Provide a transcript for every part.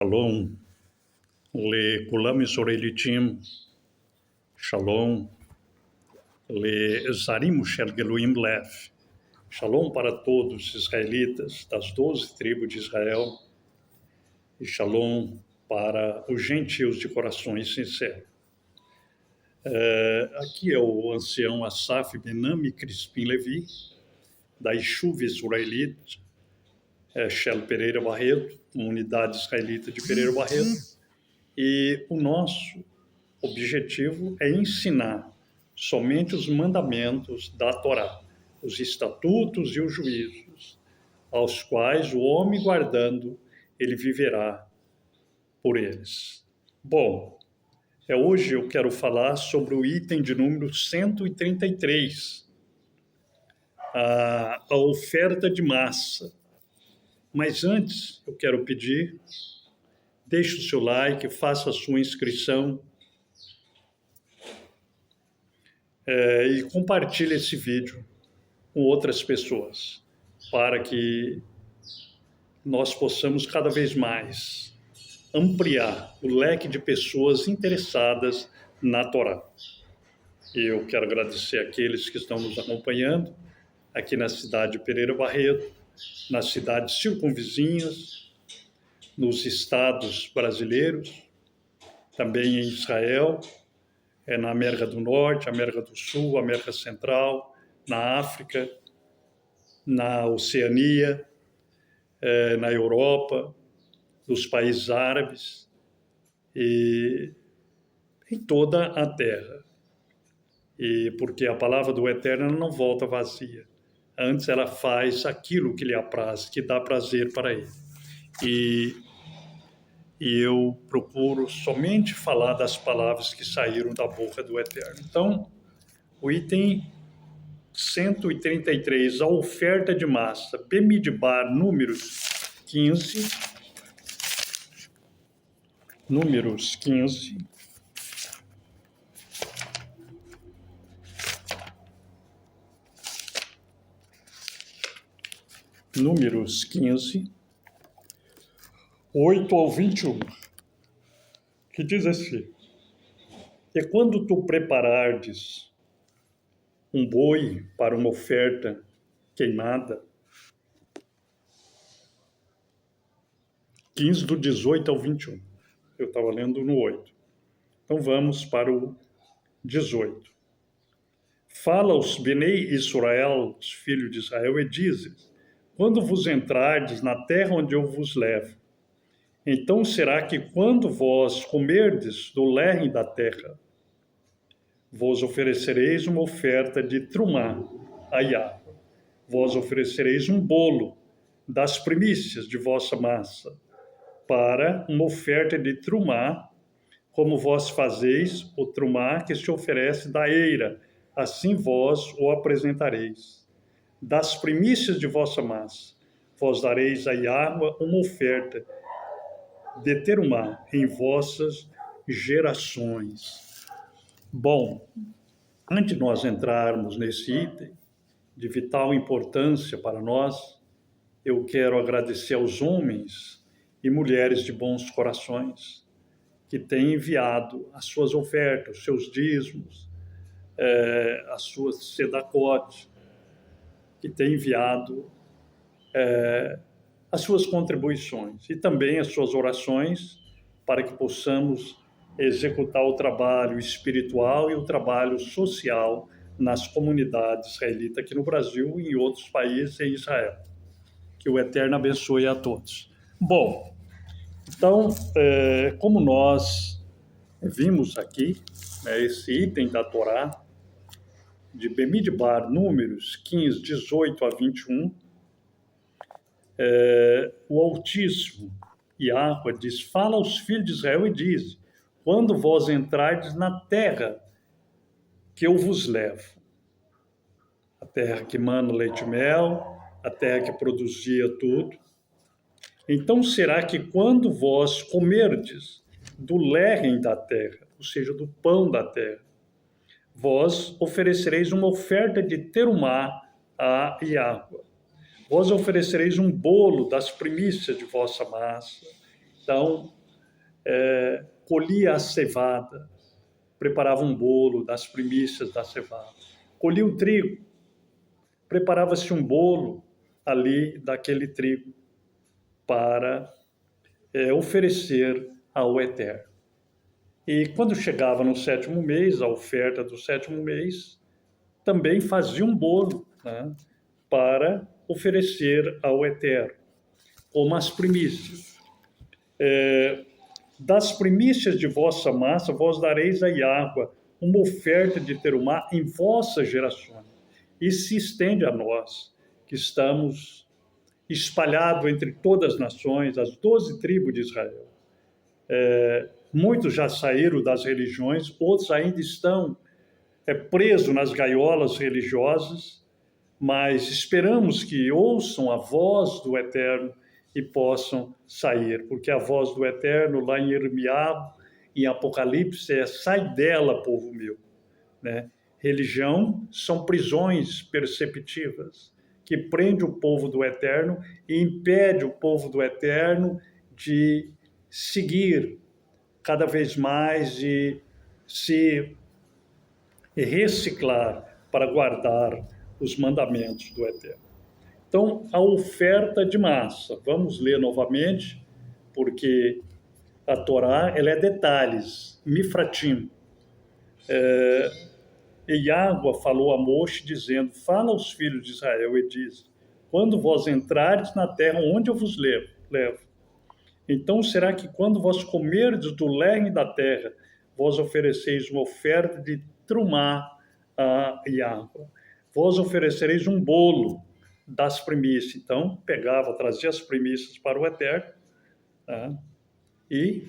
Shalom, לכולם ישראליתים, Shalom, לזרים של גלויים לב. Shalom para todos os israelitas das 12 tribos de Israel e Shalom para os gentios de corações sinceros. Aqui é o ancião Asaf Benami Crispim Levi, da Yeshuv israelita, Shel Pereira Barreto, comunidade israelita de Pereira Barreto, e o nosso objetivo é ensinar somente os mandamentos da Torá, os estatutos e os juízos, aos quais o homem guardando, ele viverá por eles. Bom, hoje eu quero falar sobre o item de número 133, a oferta de massa. Mas antes, eu quero pedir, deixe o seu like, faça a sua inscrição e compartilhe esse vídeo com outras pessoas, para que nós possamos cada vez mais ampliar o leque de pessoas interessadas na Torá. E eu quero agradecer àqueles que estão nos acompanhando aqui na cidade de Pereira Barreto, nas cidades circunvizinhas, nos estados brasileiros, também em Israel, na América do Norte, América do Sul, América Central, na África, na Oceania, na Europa, nos países árabes e em toda a terra. E porque a palavra do Eterno não volta vazia. Antes ela faz aquilo que lhe apraz, que dá prazer para ele. E eu procuro somente falar das palavras que saíram da boca do Eterno. Então, o item 133, a oferta de massa, Bemidbar, números 15. Números 15. Números 15, 8 ao 21, que diz assim: E quando tu preparardes um boi para uma oferta queimada, 15 do 18 ao 21, eu estava lendo no 8, então vamos para o 18. Fala aos Benei Israel, os filhos de Israel, e dizes: Quando vos entrardes na terra onde eu vos levo, então será que quando vós comerdes do lerre da terra, vos oferecereis uma oferta de trumá a Yahvé. Vós oferecereis um bolo das primícias de vossa massa, para uma oferta de trumá, como vós fazeis o trumá que se oferece da eira, assim vós o apresentareis. Das primícias de vossa massa, vós dareis a Yahvé uma oferta de terumá em vossas gerações. Bom, antes de nós entrarmos nesse item de vital importância para nós, eu quero agradecer aos homens e mulheres de bons corações que têm enviado as suas ofertas, os seus dízimos, as suas sedacotes, que tem enviado as suas contribuições e também as suas orações para que possamos executar o trabalho espiritual e o trabalho social nas comunidades israelitas aqui no Brasil e em outros países em Israel. Que o Eterno abençoe a todos. Bom, então, como nós vimos aqui, esse item da Torá, de Bemidbar, números 15, 18 a 21, o Altíssimo, Yahvé, diz: Fala aos filhos de Israel e diz: Quando vós entrardes na terra que eu vos levo, a terra que mana leite e mel, a terra que produzia tudo, então será que quando vós comerdes do lerrem da terra, ou seja, do pão da terra, vós oferecereis uma oferta de terumá a Yahvé. Vós oferecereis um bolo das primícias de vossa massa, Então, colhia a cevada, preparava um bolo das primícias da cevada. Colhia o trigo, preparava-se um bolo ali daquele trigo para oferecer ao Eterno. E quando chegava no 7º mês, a oferta do 7º mês, também fazia um bolo, né, para oferecer ao Eterno, como as primícias. Das primícias de vossa massa, vós dareis a Yahweh uma oferta de terumá em vossas gerações. E se estende a nós, que estamos espalhados entre todas as nações, as 12 tribos de Israel. Muitos já saíram das religiões, outros ainda estão presos nas gaiolas religiosas, mas esperamos que ouçam a voz do Eterno e possam sair, porque a voz do Eterno, lá em Irmiá, em Apocalipse, sai dela, povo meu, né? Religião são prisões perceptivas, que prende o povo do Eterno e impede o povo do Eterno de seguir cada vez mais e se reciclar para guardar os mandamentos do Eterno. Então, a oferta de massa, vamos ler novamente, porque a Torá ela é detalhes, mifratim. E Yahweh falou a Moshe, dizendo, fala aos filhos de Israel e diz, quando vós entrares na terra onde eu vos levo, então será que quando vós comerdes do leme da terra, vós ofereceis uma oferta de trumá a Yahweh. Vós oferecereis um bolo das primícias. Então, pegava, trazia as primícias para o Eterno, tá? E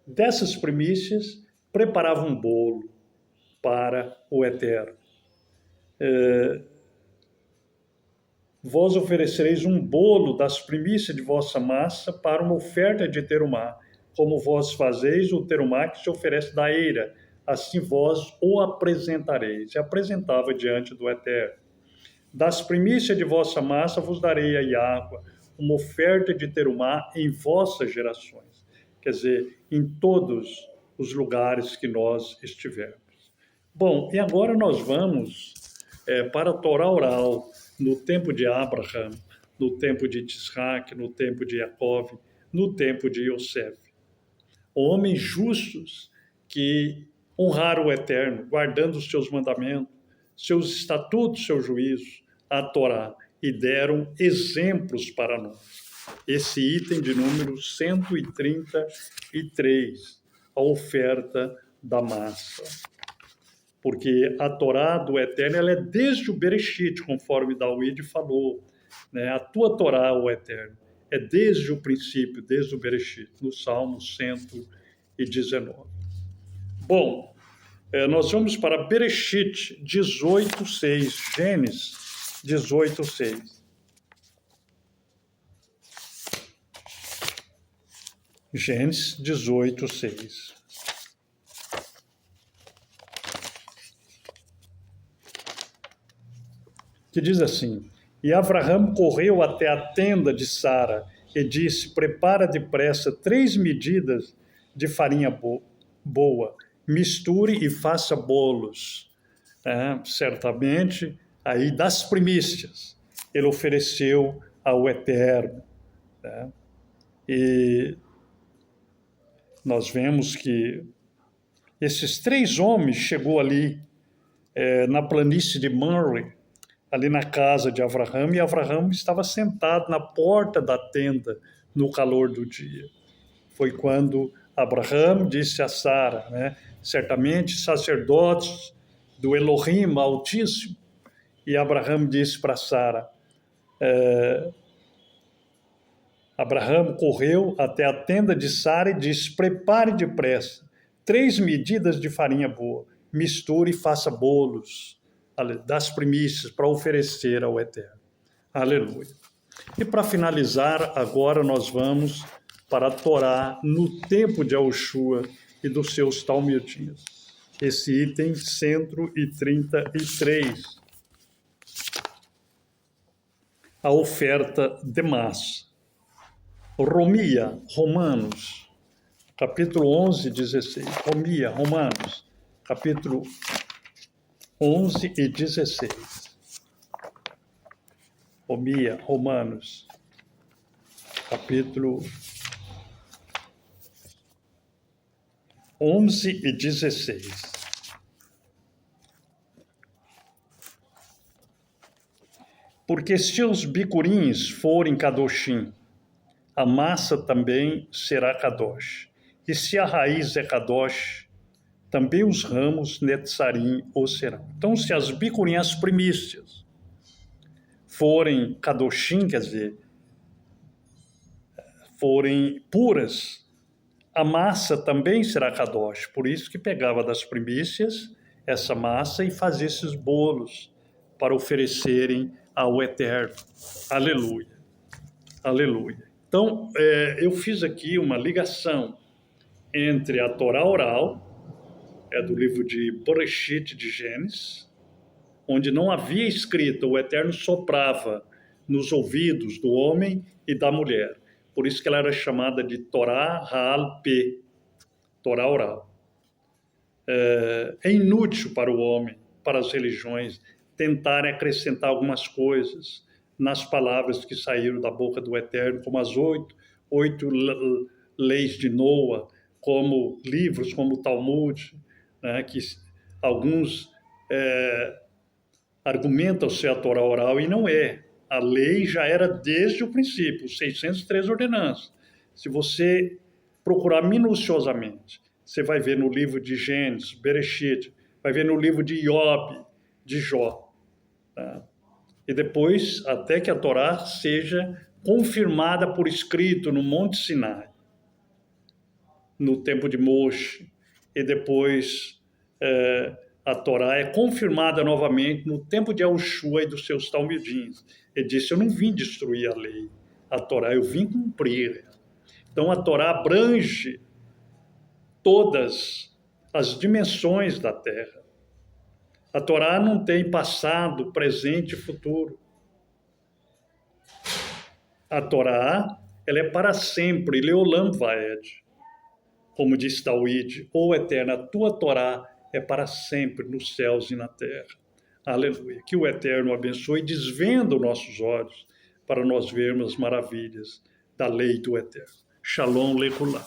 dessas primícias preparava um bolo para o Eterno. Vós oferecereis um bolo das primícias de vossa massa para uma oferta de terumá, como vós fazeis o terumá que se oferece da eira, assim vós o apresentareis. E apresentava diante do Eterno. Das primícias de vossa massa vos darei a Yahweh uma oferta de terumá em vossas gerações. Quer dizer, em todos os lugares que nós estivermos. Bom, e agora nós vamos para a Torá oral, no tempo de Abraham, no tempo de Isaac, no tempo de Jacó, no tempo de Yosef. Homens justos que honraram o Eterno, guardando os seus mandamentos, seus estatutos, seus juízos, a Torá, e deram exemplos para nós. Esse item de número 133, a oferta da massa. Porque a Torá do Eterno, ela é desde o Bereshit, conforme David falou, né? A tua Torá, o Eterno, é desde o princípio, desde o Bereshit, no Salmo 119. Bom, nós vamos para Bereshit 18:6, Gênesis 18:6. Gênesis 18:6. Que diz assim, e Abraham correu até a tenda de Sara e disse, prepara depressa 3 medidas de farinha boa, misture e faça bolos. Certamente, aí das primícias, ele ofereceu ao Eterno. E nós vemos que esses 3 homens chegou ali na planície de Mamre, ali na casa de Abraham, e Abraham estava sentado na porta da tenda no calor do dia. Foi quando Abraham disse a Sara, né, certamente sacerdotes do Elohim Altíssimo, e Abraham disse para Sara, Abraham correu até a tenda de Sara e disse, prepare depressa 3 medidas de farinha boa, misture e faça bolos das primícias para oferecer ao Eterno. Aleluia. E para finalizar, agora nós vamos para a Torá no tempo de Yahushua e dos seus talmudinhos. Esse item 133. A oferta de massa. Romia, Romanos, capítulo 11, 16. Romanos, capítulo 11 e 16. Romanos, capítulo 11 e 16. Porque se os bicurins forem kadoshim, a massa também será kadosh. E se a raiz é kadosh, também os ramos netzarim o serão. Então, se as bikurim, as primícias, forem kadoshim, quer dizer, forem puras, a massa também será kadosh. Por isso que pegava das primícias essa massa e fazia esses bolos para oferecerem ao Eterno. Aleluia. Aleluia. Então, eu fiz aqui uma ligação entre a Torá oral, do livro de Bereshit, de Gênesis, onde não havia escrita, o Eterno soprava nos ouvidos do homem e da mulher. Por isso que ela era chamada de Torá Ha'al-Peh, Torá oral. É inútil para o homem, para as religiões, tentarem acrescentar algumas coisas nas palavras que saíram da boca do Eterno, como as oito leis de Noa, como livros como o Talmud, né, que alguns argumentam ser a Torá oral e não é. A lei já era desde o princípio, os 603 ordenanças. Se você procurar minuciosamente, você vai ver no livro de Gênesis, Bereshit, vai ver no livro de Iob, de Jó. Tá? E depois, até que a Torá seja confirmada por escrito no Monte Sinai, no tempo de Moshe, e depois a Torá é confirmada novamente no tempo de Yahushua e dos seus talmidins. Ele disse, eu não vim destruir a lei, a Torá, eu vim cumprir. Então a Torá abrange todas as dimensões da terra. A Torá não tem passado, presente e futuro. A Torá, ela é para sempre, Leolam Vaed. Como diz David, ó Eterno, a tua Torá é para sempre nos céus e na terra. Aleluia. Que o Eterno abençoe e desvenda os nossos olhos para nós vermos as maravilhas da lei do Eterno. Shalom Lekulá.